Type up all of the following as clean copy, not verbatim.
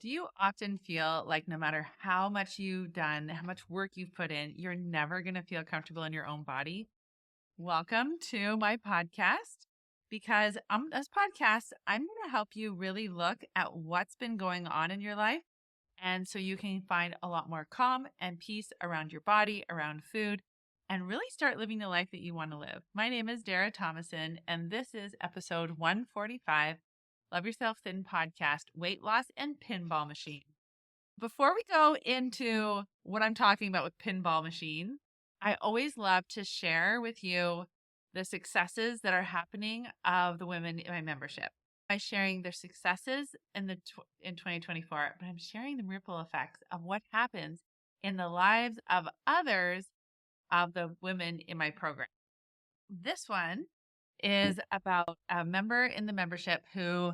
Do you often feel like no matter how much you've done, how much work you've put in, you're never going to feel comfortable in your own body? Welcome to my podcast because on this podcast, I'm going to help you really look at what's been going on in your life. And so you can find a lot more calm and peace around your body, around food, and really start living the life that you want to live. My name is Dara Thomason, and this is episode 145 Love Yourself Thin podcast, Weight Loss and Pinball Machine. Before we go into what I'm talking about with Pinball Machine, I always love to share with you the successes that are happening of the women in my membership. By sharing their successes in 2024, but I'm sharing the ripple effects of what happens in the lives of others of the women in my program. This one is about a member in the membership who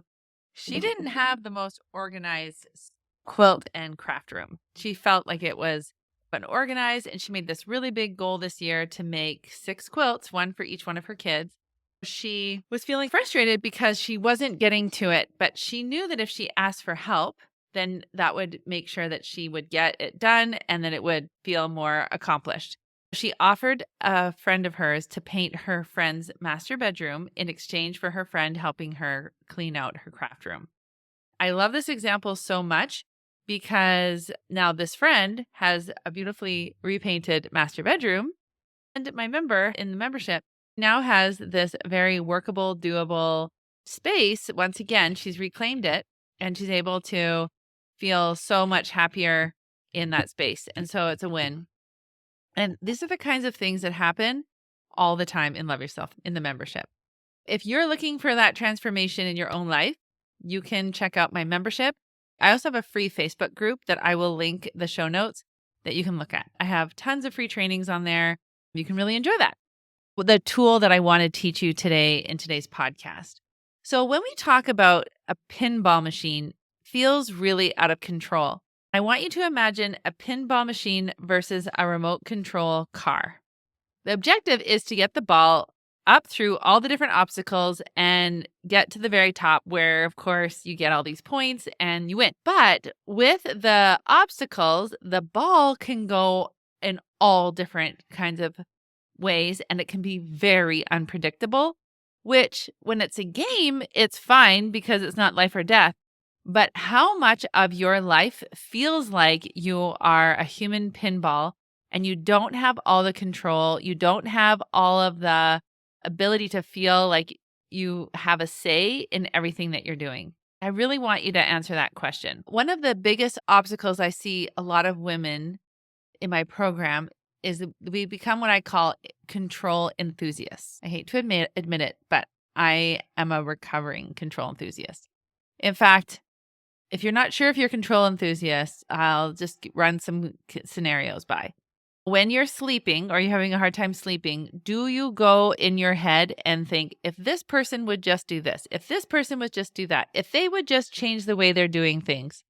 she didn't have the most organized quilt and craft room. She felt like it was unorganized, and she made this really big goal this year to make 6 quilts, one for each one of her kids. She was feeling frustrated because she wasn't getting to it, but she knew that if she asked for help, then that would make sure that she would get it done and that it would feel more accomplished. She offered a friend of hers to paint her friend's master bedroom in exchange for her friend helping her clean out her craft room. I love this example so much because now this friend has a beautifully repainted master bedroom, and my member in the membership now has this very workable, doable space. Once again, she's reclaimed it and she's able to feel so much happier in that space. And so it's a win. And these are the kinds of things that happen all the time in Love Yourself in the membership. If you're looking for that transformation in your own life, you can check out my membership. I also have a free Facebook group that I will link the show notes that you can look at. I have tons of free trainings on there. You can really enjoy that. The tool that I want to teach you today in today's podcast. So when we talk about a pinball machine, feels really out of control. I want you to imagine a pinball machine versus a remote control car. The objective is to get the ball up through all the different obstacles and get to the very top where, of course, you get all these points and you win. But with the obstacles, the ball can go in all different kinds of ways and it can be very unpredictable, which when it's a game, it's fine because it's not life or death. But how much of your life feels like you are a human pinball and you don't have all the control, you don't have all of the ability to feel like you have a say in everything that you're doing? I really want you to answer that question. One of the biggest obstacles I see a lot of women in my program is that we become what I call control enthusiasts. I hate to admit it, but I am a recovering control enthusiast. In fact, if you're not sure if you're a control enthusiast, I'll just run some scenarios by. When you're sleeping or you're having a hard time sleeping, do you go in your head and think, if this person would just do this, if this person would just do that, if they would just change the way they're doing things,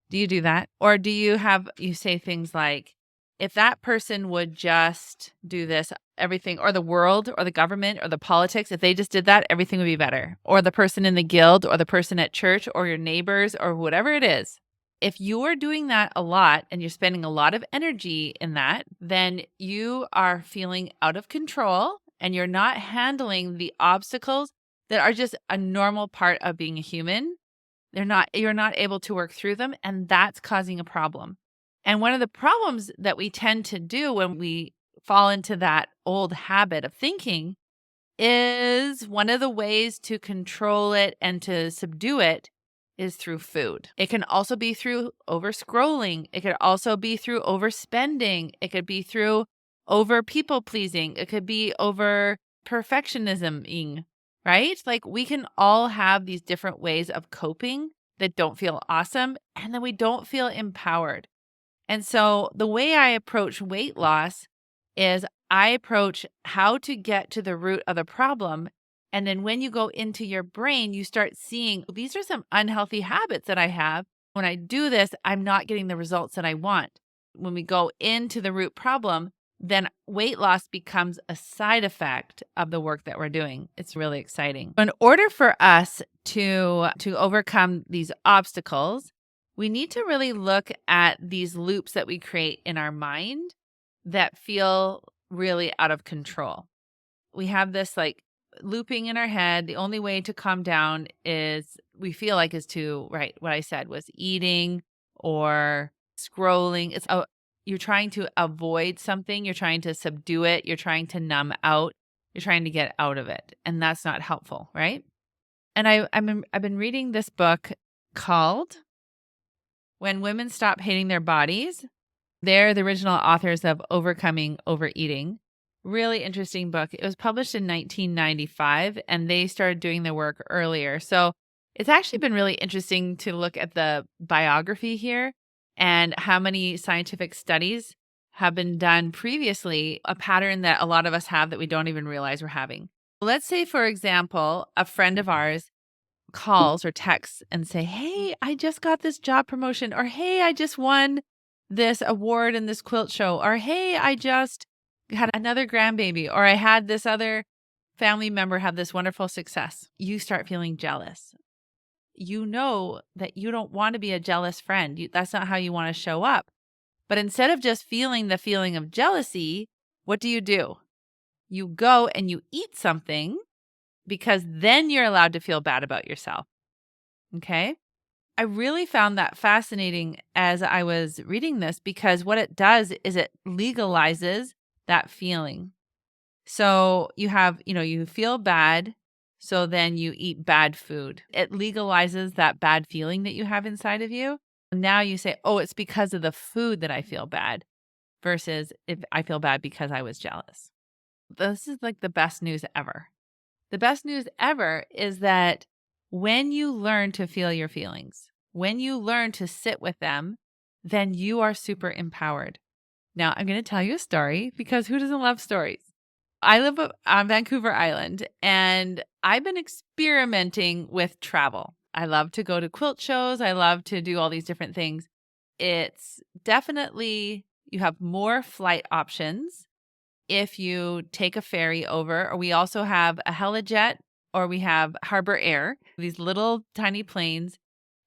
do you do that? Or do you say things like, if that person would just do this, everything, or the world or the government or the politics, if they just did that, everything would be better. Or the person in the guild or the person at church or your neighbors or whatever it is. If you're doing that a lot and you're spending a lot of energy in that, then you are feeling out of control and you're not handling the obstacles that are just a normal part of being a human. You're not able to work through them, and that's causing a problem. And one of the problems that we tend to do when we fall into that old habit of thinking is one of the ways to control it and to subdue it is through food. It can also be through over scrolling. It could also be through overspending. It could be through over people pleasing. It could be over perfectionism, right? Like we can all have these different ways of coping that don't feel awesome, and then we don't feel empowered. And so the way I approach weight loss is I approach how to get to the root of the problem. And then when you go into your brain, you start seeing these are some unhealthy habits that I have. When I do this, I'm not getting the results that I want. When we go into the root problem, then weight loss becomes a side effect of the work that we're doing. It's really exciting. In order for us to overcome these obstacles, we need to really look at these loops that we create in our mind that feel really out of control. We have this like looping in our head. The only way to calm down is we feel like is to, right, what I said was eating or scrolling. You're trying to avoid something, you're trying to subdue it, you're trying to numb out, you're trying to get out of it. And that's not helpful, right? And I've been reading this book called When Women Stop Hating Their Bodies. They're the original authors of Overcoming Overeating. Really interesting book. It was published in 1995 and they started doing the work earlier. So it's actually been really interesting to look at the biography here and how many scientific studies have been done previously, a pattern that a lot of us have that we don't even realize we're having. Let's say, for example, a friend of ours calls or texts and say, "Hey, I just got this job promotion," or "Hey, I just won this award in this quilt show," or "Hey, I just had another grandbaby," or "I had this other family member have this wonderful success." You start feeling jealous. You know that you don't want to be a jealous friend. That's not how you want to show up. But instead of just feeling the feeling of jealousy, what do? You go and you eat something because then you're allowed to feel bad about yourself. Okay. I really found that fascinating as I was reading this because what it does is it legalizes that feeling. So you feel bad. So then you eat bad food. It legalizes that bad feeling that you have inside of you. Now you say, oh, it's because of the food that I feel bad versus if I feel bad because I was jealous. This is like the best news ever. The best news ever is that when you learn to feel your feelings, when you learn to sit with them, then you are super empowered. Now, I'm going to tell you a story because who doesn't love stories? I live on Vancouver Island and I've been experimenting with travel. I love to go to quilt shows. I love to do all these different things. It's definitely, you have more flight options if you take a ferry over, or we also have a helijet or we have Harbor Air, these little tiny planes.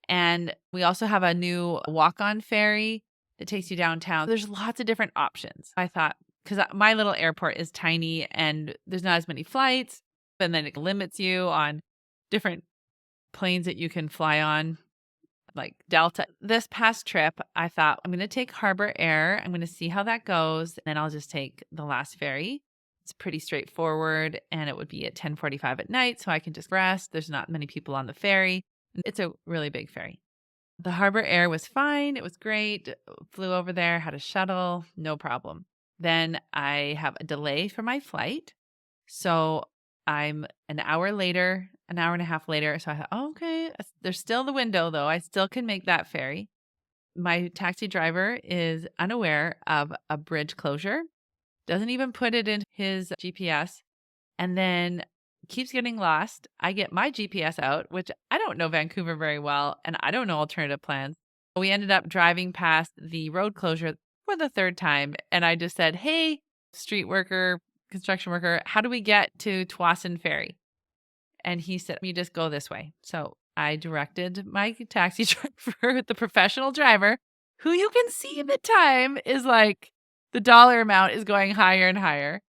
And we also have a new walk-on ferry that takes you downtown. There's lots of different options. I thought, because my little airport is tiny and there's not as many flights, and then it limits you on different planes that you can fly on, like Delta. This past trip, I thought, I'm going to take Harbor Air. I'm going to see how that goes. And then I'll just take the last ferry. It's pretty straightforward and it would be at 10:45 at night. So I can just rest. There's not many people on the ferry. It's a really big ferry. The Harbor Air was fine. It was great. Flew over there, had a shuttle, no problem. Then I have a delay for my flight. So I'm an hour later, an hour and a half later. So I thought, oh, okay, there's still the window though. I still can make that ferry. My taxi driver is unaware of a bridge closure, doesn't even put it in his GPS, and then keeps getting lost. I get my GPS out, which I don't know Vancouver very well, and I don't know alternative plans. We ended up driving past the road closure for the third time, and I just said, "Hey, street worker, construction worker, how do we get to Tsawwassen Ferry?" And he said, "You just go this way." So I directed my taxi driver, the professional driver, who you can see in the time is like the dollar amount is going higher and higher.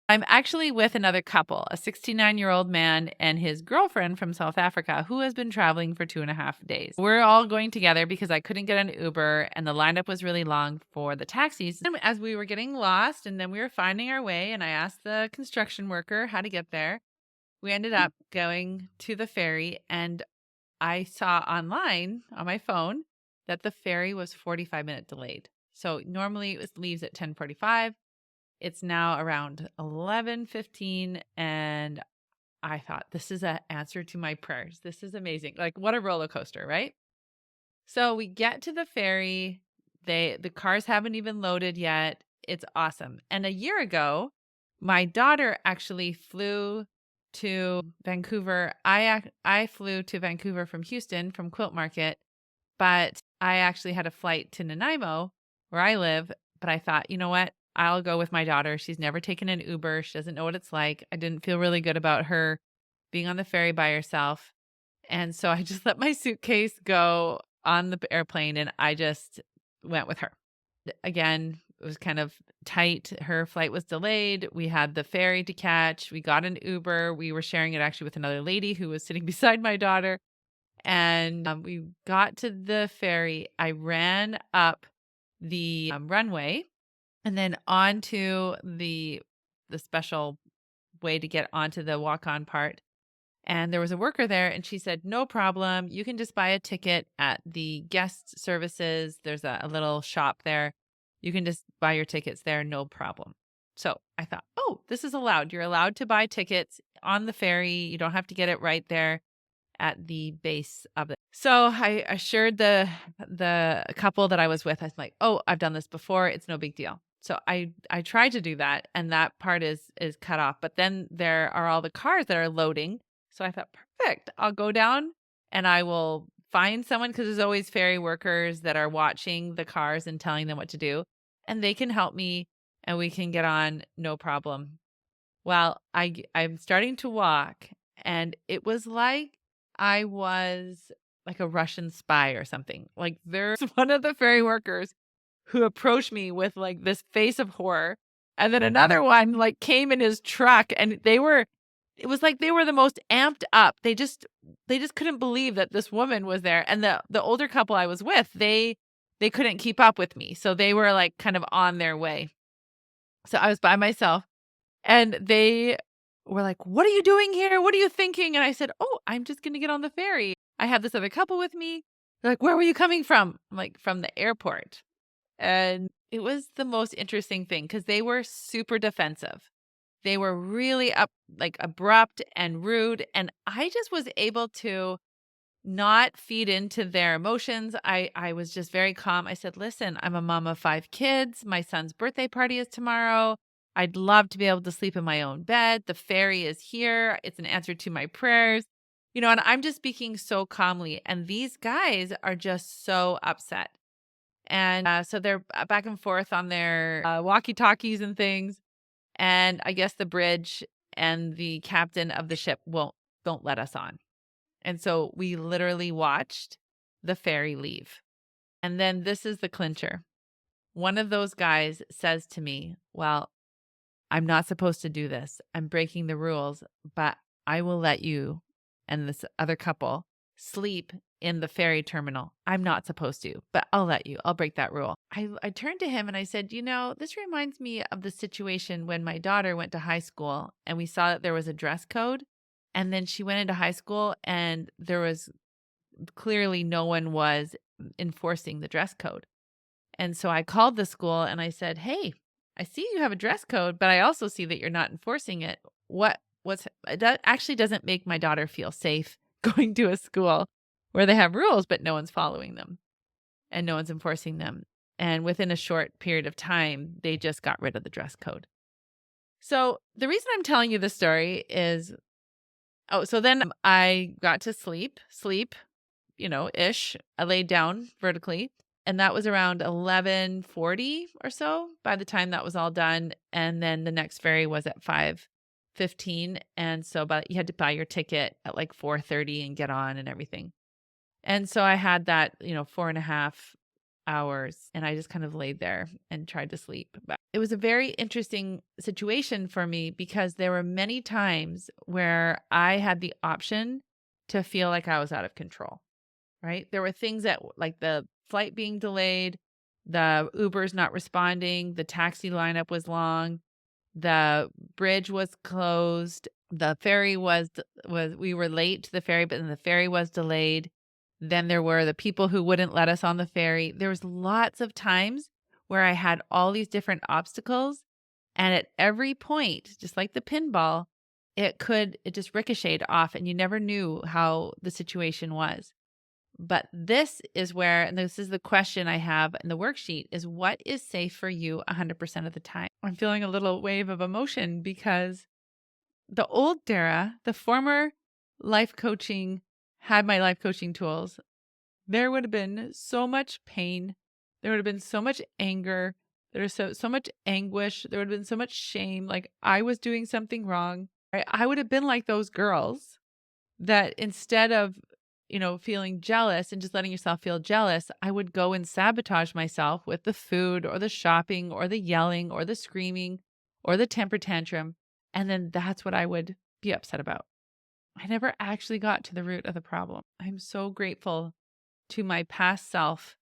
I'm actually with another couple, a 69-year-old man and his girlfriend from South Africa who has been traveling for 2.5 days. We're all going together because I couldn't get an Uber and the lineup was really long for the taxis. And as we were getting lost and then we were finding our way and I asked the construction worker how to get there, we ended up going to the ferry and I saw online on my phone that the ferry was 45-minute delayed. So normally it leaves at 10:45. It's now around 11:15 and I thought this is an answer to my prayers. This is amazing. Like what a roller coaster, right? So we get to the ferry. The cars haven't even loaded yet. It's awesome. And a year ago, my daughter actually flew to Vancouver. I flew to Vancouver from Houston from Quilt Market, but I actually had a flight to Nanaimo where I live, but I thought, you know what? I'll go with my daughter. She's never taken an Uber. She doesn't know what it's like. I didn't feel really good about her being on the ferry by herself. And so I just let my suitcase go on the airplane, and I just went with her. Again, it was kind of tight. Her flight was delayed. We had the ferry to catch. We got an Uber. We were sharing it actually with another lady who was sitting beside my daughter. And we got to the ferry. I ran up the runway and then onto the special way to get onto the walk-on part. And there was a worker there, and she said, "No problem. You can just buy a ticket at the guest services. There's a little shop there. You can just buy your tickets there, no problem." So I thought, oh, this is allowed. You're allowed to buy tickets on the ferry. You don't have to get it right there at the base of it. So I assured the couple that I was with, I was like, "Oh, I've done this before. It's no big deal." So I tried to do that, and that part is cut off. But then there are all the cars that are loading. So I thought, perfect. I'll go down and I will find someone, because there's always ferry workers that are watching the cars and telling them what to do, and they can help me and we can get on, no problem. Well, I'm starting to walk, and it was like I was like a Russian spy or something. Like, there's one of the ferry workers who approached me with like this face of horror. And then another one like came in his truck, and it was like they were the most amped up. They just couldn't believe that this woman was there. And the older couple I was with, they couldn't keep up with me. So they were like kind of on their way. So I was by myself, and they were like, "What are you doing here? What are you thinking?" And I said, "Oh, I'm just going to get on the ferry. I have this other couple with me." They're like, "Where were you coming from?" I'm like, "From the airport." And it was the most interesting thing, because they were super defensive. They were really like abrupt and rude. And I just was able to not feed into their emotions. I was just very calm. I said, "Listen, I'm a mom of 5 kids. My son's birthday party is tomorrow. I'd love to be able to sleep in my own bed. The ferry is here. It's an answer to my prayers." And I'm just speaking so calmly. And these guys are just so upset. And so they're back and forth on their walkie-talkies and things. And I guess the bridge and the captain of the ship don't let us on. And so we literally watched the ferry leave. And then this is the clincher. One of those guys says to me, "Well, I'm not supposed to do this. I'm breaking the rules, but I will let you and this other couple sleep in the ferry terminal. I'm not supposed to, but I'll let you. I'll break that rule." I turned to him and I said, "This reminds me of the situation when my daughter went to high school and we saw that there was a dress code. And then she went into high school and there was clearly no one was enforcing the dress code. And so I called the school and I said, 'Hey, I see you have a dress code, but I also see that you're not enforcing it. That actually doesn't make my daughter feel safe going to a school where they have rules, but no one's following them and no one's enforcing them.' And within a short period of time, they just got rid of the dress code." So the reason I'm telling you this story is, so then I got to sleep, ish. I laid down vertically, and that was around 11:40 or so by the time that was all done. And then the next ferry was at 5:15. And so you had to buy your ticket at like 4:30 and get on and everything. And so I had that, 4.5 hours, and I just kind of laid there and tried to sleep. But it was a very interesting situation for me, because there were many times where I had the option to feel like I was out of control, right? There were things that, like the flight being delayed, the Uber's not responding, the taxi lineup was long, the bridge was closed, the ferry we were late to the ferry, but then the ferry was delayed. Then there were the people who wouldn't let us on the ferry. There was lots of times where I had all these different obstacles, and at every point, just like the pinball, it just ricocheted off, and you never knew how the situation was. But this is where, and this is the question I have in the worksheet, is what is safe for you 100% of the time? I'm feeling a little wave of emotion, because the old Dara, the former life coaching, had my life coaching tools, there would have been so much pain. There would have been so much anger. There was so much anguish. There would have been so much shame. Like I was doing something wrong. Right? I would have been like those girls that instead of feeling jealous and just letting yourself feel jealous, I would go and sabotage myself with the food or the shopping or the yelling or the screaming or the temper tantrum. And then that's what I would be upset about. I never actually got to the root of the problem. I'm so grateful to my past self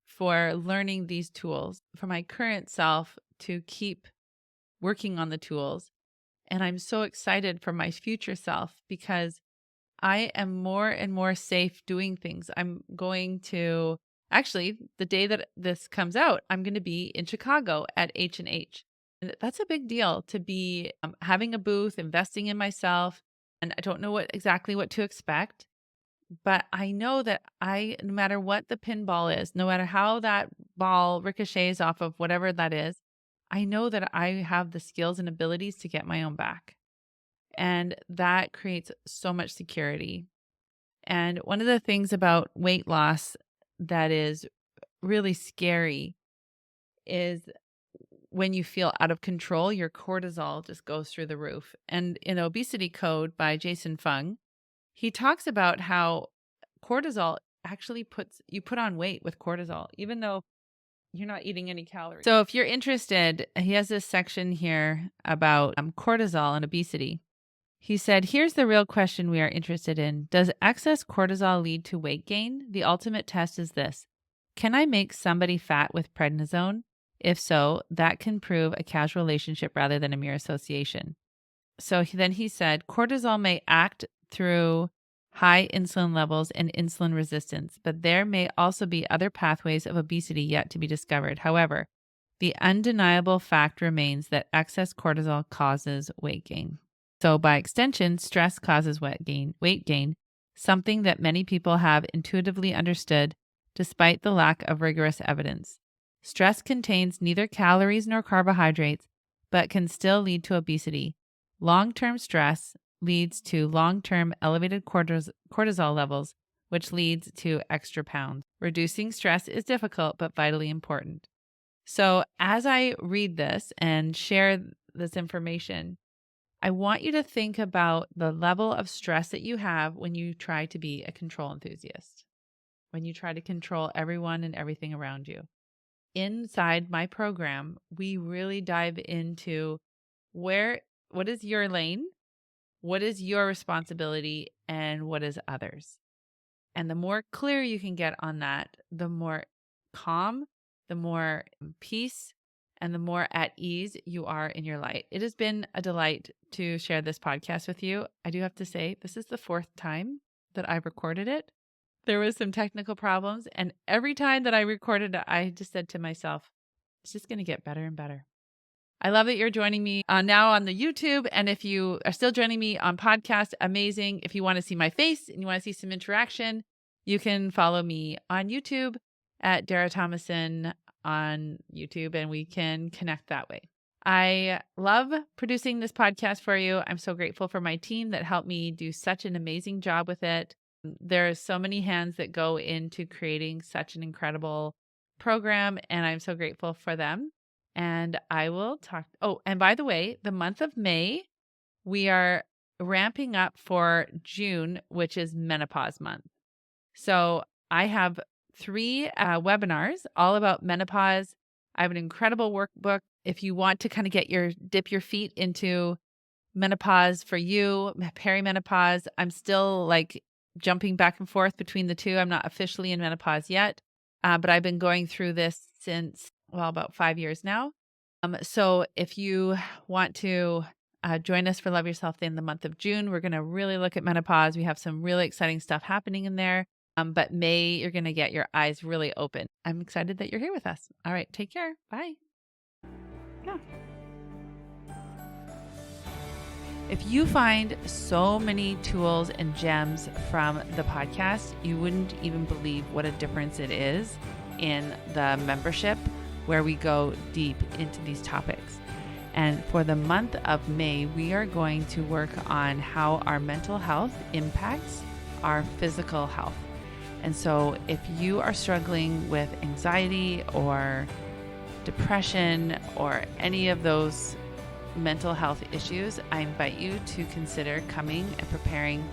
for learning these tools, for my current self to keep working on the tools. And I'm so excited for my future self because I am more and more safe doing things. I'm going to actually, the day that this comes out, I'm going to be in Chicago at H&H. And that's a big deal to be having a booth, investing in myself. And I don't know exactly what to expect, but I know that no matter what the pinball is, no matter how that ball ricochets off of whatever that is, I know that I have the skills and abilities to get my own back. And that creates so much security. And one of the things about weight loss that is really scary is when you feel out of control, your cortisol just goes through the roof. And in Obesity Code by Jason Fung, he talks about how cortisol actually put on weight with cortisol, even though you're not eating any calories. So if you're interested, he has this section here about cortisol and obesity. He said, here's the real question we are interested in. Does excess cortisol lead to weight gain? The ultimate test is this. Can I make somebody fat with prednisone? If so, that can prove a causal relationship rather than a mere association. So then he said, cortisol may act through high insulin levels and insulin resistance, but there may also be other pathways of obesity yet to be discovered. However, the undeniable fact remains that excess cortisol causes weight gain. So by extension, stress causes weight gain, something that many people have intuitively understood despite the lack of rigorous evidence. Stress contains neither calories nor carbohydrates, but can still lead to obesity. Long-term stress leads to long-term elevated cortisol levels, which leads to extra pounds. Reducing stress is difficult, but vitally important. So as I read this and share this information, I want you to think about the level of stress that you have when you try to be a control enthusiast, when you try to control everyone and everything around you. Inside my program, we really dive into what is your lane, what is your responsibility, and what is others. And the more clear you can get on that, the more calm, the more peace, and the more at ease you are in your light. It has been a delight to share this podcast with you. I do have to say, this is the 4th time that I've recorded it. There was some technical problems, and every time that I recorded it, I just said to myself, it's just going to get better and better. I love that you're joining me now on the YouTube, and if you are still joining me on podcast, amazing. If you want to see my face and you want to see some interaction, you can follow me on YouTube at Dara Thomason on YouTube, and we can connect that way. I love producing this podcast for you. I'm so grateful for my team that helped me do such an amazing job with it. There are so many hands that go into creating such an incredible program, and I'm so grateful for them. And I will talk. Oh, and by the way, the month of May, we are ramping up for June, which is menopause month. So I have 3 webinars all about menopause. I have an incredible workbook. If you want to kind of dip your feet into menopause for you, perimenopause, I'm still like jumping back and forth between the two. I'm not officially in menopause yet, but I've been going through this since, about 5 years now. So if you want to join us for Love Yourself in the month of June, we're going to really look at menopause. We have some really exciting stuff happening in there. But May, you're going to get your eyes really open. I'm excited that you're here with us. All right, take care. Bye. Yeah. If you find so many tools and gems from the podcast, you wouldn't even believe what a difference it is in the membership where we go deep into these topics. And for the month of May, we are going to work on how our mental health impacts our physical health. And so if you are struggling with anxiety or depression or any of those mental health issues, I invite you to consider coming and preparing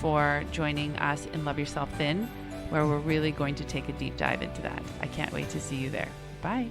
for joining us in Love Yourself Thin, where we're really going to take a deep dive into that. I can't wait to see you there. Bye.